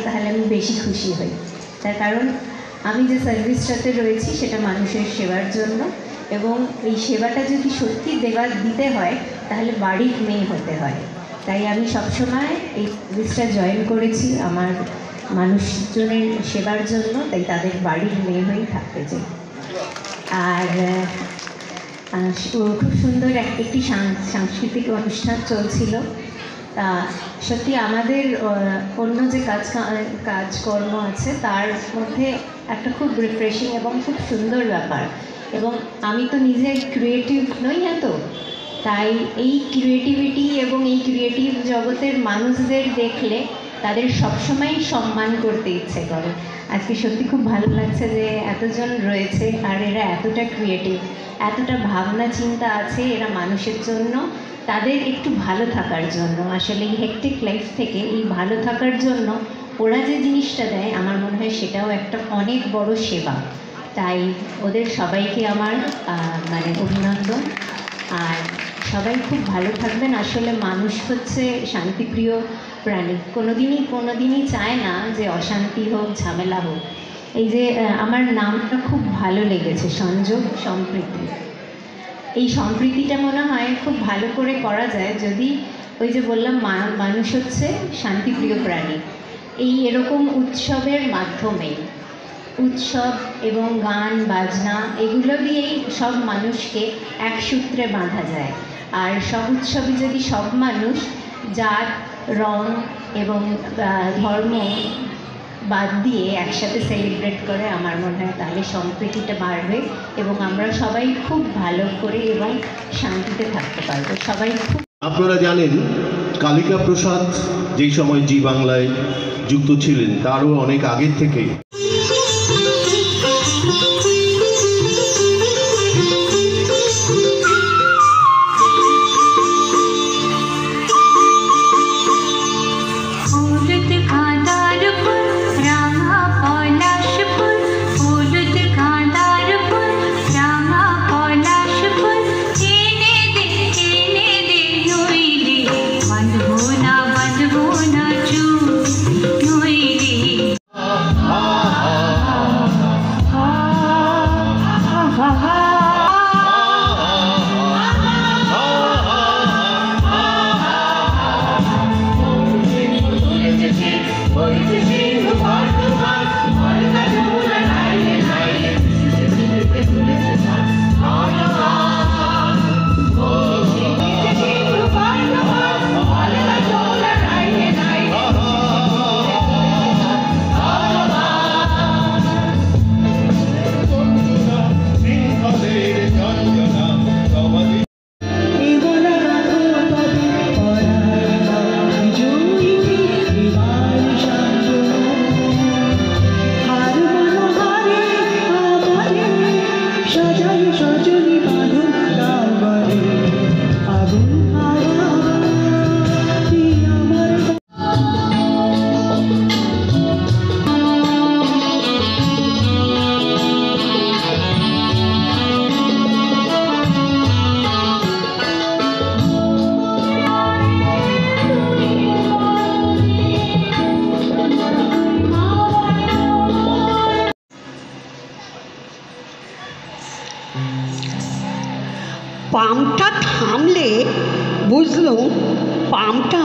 তাহলে আমি বেশি খুশি হই। তার কারণ আমি যে সার্ভিসটাতে রয়েছি সেটা মানুষের সেবার জন্য, এবং এই সেবাটা যদি সত্যি দিতে হয় তাহলে বাড়ির মেয়ে হতে হয়। তাই আমি সবসময় এই সার্ভিসটা জয়েন করেছি আমার মানুষজনের সেবার জন্য, তাই তাদের বাড়ির মেয়ে হয়েই থাকতে চাই। আর খুব সুন্দর একটি সাংস্কৃতিক অনুষ্ঠান চলছিল। তা সত্যি আমাদের অন্য যে কাজকর্ম আছে তার মধ্যে একটা খুব রিফ্রেশিং এবং খুব সুন্দর ব্যাপার। এবং আমি তো নিজে ক্রিয়েটিভ নই এত, তাই এই ক্রিয়েটিভিটি এবং এই ক্রিয়েটিভ জগতের মানুষদের দেখলে তাদের সবসময় সম্মান করতে ইচ্ছে করে। আজকে সত্যি খুব ভালো লাগছে যে এতজন রয়েছে আর এরা এতটা ক্রিয়েটিভ, এতটা ভাবনা চিন্তা আছে এরা মানুষের জন্য, তাদের একটু ভালো থাকার জন্য। আসলে এই হেক্টিক লাইফ থেকে এই ভালো থাকার জন্য ওরা যে জিনিসটা দেয় আমার মনে হয় সেটাও একটা অনেক বড় সেবা। তাই ওদের সবাইকে আমার অভিনন্দন। আর সবাই খুব ভালো থাকবেন। আসলে মানুষ হচ্ছে শান্তিপ্রিয় প্রাণী, কোনোদিনই চায় না যে অশান্তি হোক, ঝামেলা হোক। এই যে আমার নামটা খুব ভালো লেগেছে, সংযোগ সম্প্রীতি। এই সম্প্রীতিটা মনে হয় খুব ভালো করে করা যায় যদি ওই যে বললাম মানুষ হচ্ছে শান্তিপ্রিয় প্রাণী, এরকম উৎসবের মাধ্যমেই, উৎসব এবং গান বাজনা এগুলো দিয়েই সব মানুষকে এক সূত্রে বাঁধা যায়। আর সব উৎসবে যদি সব মানুষ জাত, রং এবং ধর্ম বাদ দিয়ে একসাথে সেলিব্রেট করে আমার মনে হয় তাহলে সম্প্রীতিটা বাড়বে এবং আমরা সবাই খুব ভালো করে এবং শান্তিতে থাকতে পারবো। সবাই খুব। আপনারা জানেন কালিকা প্রসাদ যেই সময় জি বাংলায় যুক্ত ছিলেন তারও অনেক আগের থেকে পাম্পটা থামলে বুঝলুম পাম্পটা